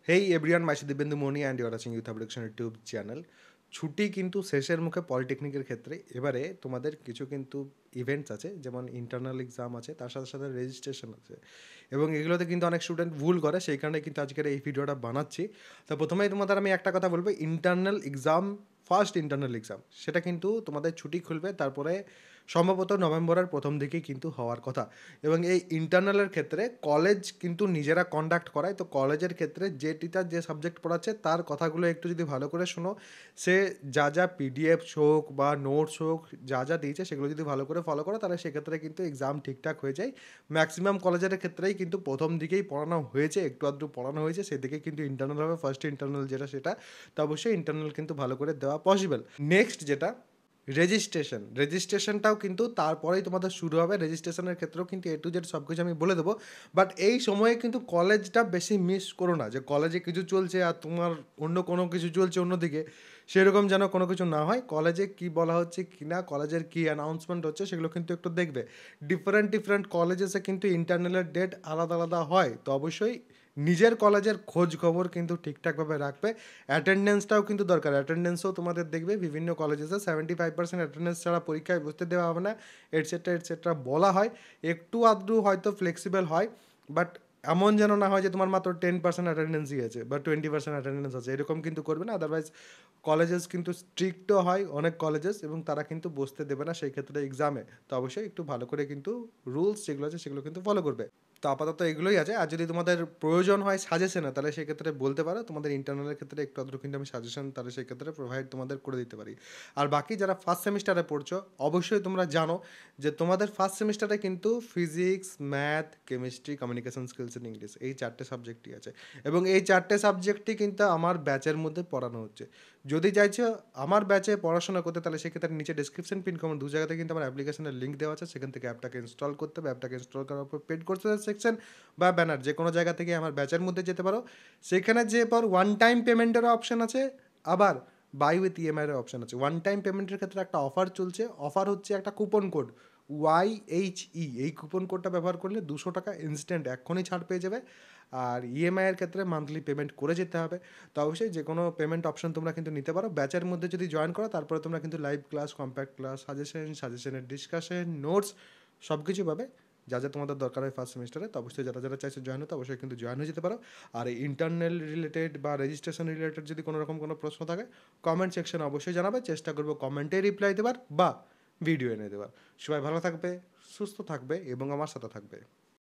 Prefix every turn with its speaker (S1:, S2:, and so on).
S1: Hey everyone, my Dibyendu Moni and you're watching youth application YouTube channel. ছুটি কিন্তু শেষের মুখে পলিটেকনিকের ক্ষেত্রে। এবারে তোমাদের কিছু কিন্তু ইভেন্টস আছে, যেমন ইন্টারনাল এক্সাম আছে, তার সাথে সাথে রেজিস্ট্রেশন আছে, এবং এগুলোতে কিন্তু অনেক স্টুডেন্ট ভুল করে, সেই কারণে কিন্তু আজকের এই ভিডিওটা বানাচ্ছি। তো প্রথমেই তোমাদের আমি একটা কথা বলবো, internal exam, first internal exam সেটা কিন্তু তোমাদের ছুটি খুলবে, তারপরে সম্ভবত নভেম্বরের প্রথম দিকেই কিন্তু হওয়ার কথা। এবং এই ইন্টারনালের ক্ষেত্রে কলেজ কিন্তু নিজেরা কন্ডাক্ট করায়। তো কলেজের ক্ষেত্রে যে টিচার যে সাবজেক্ট পড়াচ্ছে তার কথাগুলো একটু যদি ভালো করে শোনো, সে যা যা পিডিএফ হোক বা নোটস হোক, যা যা দিয়েছে সেগুলো যদি ভালো করে ফলো করো, তাহলে সেক্ষেত্রে কিন্তু এক্সাম ঠিকঠাক হয়ে যায়। ম্যাক্সিমাম কলেজের ক্ষেত্রেই কিন্তু প্রথম দিকেই পড়ানো হয়েছে, একটু আধটু পড়ানো হয়েছে, সেদিকে কিন্তু ইন্টারনাল হবে, ফার্স্ট ইন্টারনাল যেটা সেটা। তো অবশ্যই ইন্টারনাল কিন্তু ভালো করে দেওয়া পসিবল। নেক্সট যেটা রেজিস্ট্রেশনটাও কিন্তু তারপরেই তোমাদের শুরু হবে। রেজিস্ট্রেশনের ক্ষেত্রেও কিন্তু এ টু জেড সব কিছু আমি বলে দেবো। বাট এই সময়ে কিন্তু কলেজটা বেশি মিস করো না, যে কলেজে কিছু চলছে আর তোমার অন্য কোনো কিছু চলছে অন্যদিকে, সেরকম যেন কোনো কিছু না হয়। কলেজে কি বলা হচ্ছে কি না, কলেজের কি অ্যানাউন্সমেন্ট হচ্ছে, সেগুলো কিন্তু একটু দেখবে। ডিফারেন্ট ডিফারেন্ট কলেজেসে কিন্তু ইন্টারনালের ডেট আলাদা আলাদা হয়। তো অবশ্যই নিজের কলেজের খোঁজ খবর কিন্তু ঠিকঠাকভাবে রাখবে। অ্যাটেন্ডেন্সটাও কিন্তু দরকার। অ্যাটেন্ডেন্সও তোমাদের দেখবে বিভিন্ন কলেজেসে 75% অ্যাটেন্ডেন্স ছাড়া পরীক্ষায় বসতে দেওয়া হবে না, এটসেট্রা এটসেট্রা বলা হয়। একটু আধটু হয়তো ফ্লেক্সিবল হয়, বাট এমন যেন না হয় যে তোমার মাত্র 10% অ্যাটেন্ডেন্সই আছে বা 20% অ্যাটেন্ডেন্স আছে, এরকম কিন্তু করবে না। আদারওয়াইজ কলেজেস কিন্তু স্ট্রিক্টও হয় অনেক কলেজেস, এবং তারা কিন্তু বসতে দেবে না সেই ক্ষেত্রে এক্সামে। তো অবশ্যই একটু ভালো করে কিন্তু রুলস যেগুলো আছে সেগুলো কিন্তু ফলো করবে। তো আপাতত এগুলোই আছে। আর যদি তোমাদের প্রয়োজন হয় সাজেশনে, তাহলে সেক্ষেত্রে বলতে পারো। তোমাদের ইন্টারনালের ক্ষেত্রে একটু আধটু কিন্তু আমি সাজেশন তাহলে সেক্ষেত্রে প্রোভাইড তোমাদের করে দিতে পারি। আর বাকি যারা ফার্স্ট সেমিস্টারে পড়ছো, অবশ্যই তোমরা জানো যে তোমাদের ফার্স্ট সেমিস্টারে কিন্তু physics, math, chemistry, communication skills and English, এই চারটে সাবজেক্টই আছে। এবং এই চারটে সাবজেক্টই কিন্তু আমার ব্যাচের মধ্যে পড়ানো হচ্ছে। যদি চাইছো আমার ব্যাচে পড়াশোনা করতে, তাহলে সেক্ষেত্রে নিচে ডিসক্রিপশন পিন কমেন্ট দু জায়গাতে কিন্তু আমার অ্যাপ্লিকেশনের লিঙ্ক দেওয়া আছে, সেখান থেকে অ্যাপটাকে ইনস্টল করতে হবে। অ্যাপটাকে ইনস্টল করার পর পেড কোর্সের সেকশন বা ব্যানার যে কোনো জায়গা থেকে আমার ব্যাচের মধ্যে যেতে পারো। সেখানে যে পর ওয়ান টাইম পেমেন্টেরও অপশন আছে, আবার বাই উইথ ইএমআইয়ের অপশন আছে। ওয়ান টাইম পেমেন্টের ক্ষেত্রে একটা অফার চলছে। অফার হচ্ছে একটা কুপন কোড YHE, এই কুপন কোডটা ব্যবহার করলে 200 টাকা ইনস্ট্যান্ট এক্ষুনি ছাড় পেয়ে যাবে। আর ইএমআইয়ের ক্ষেত্রে মান্থলি পেমেন্ট করে যেতে হবে। তো অবশ্যই যে কোনো পেমেন্ট অপশন তোমরা কিন্তু নিতে পারো। ব্যাচের মধ্যে যদি জয়েন করো, তারপরে তোমরা কিন্তু লাইভ ক্লাস, কম্প্যাক্ট ক্লাস, সাজেশনের ডিসকাশন, নোটস সব কিছু পাবে, যা যা তোমাদের দরকার হয় ফার্স্ট সেমিস্টারে। তো অবশ্যই যারা যারা চাইছে জয়েন হতে, অবশ্যই কিন্তু জয়েন হয়ে যেতে পারো। আর এই ইন্টারনাল রিলেটেড বা রেজিস্ট্রেশন রিলেটেড যদি কোনো রকম কোনো প্রশ্ন থাকে, কমেন্ট সেকশনে অবশ্যই জানাবে। চেষ্টা করবো কমেন্টে রিপ্লাই দেবার বা ভিডিও এনে দেবার। সবাই ভালো থাকবে, সুস্থ থাকবে এবং আমার সাথে থাকবে।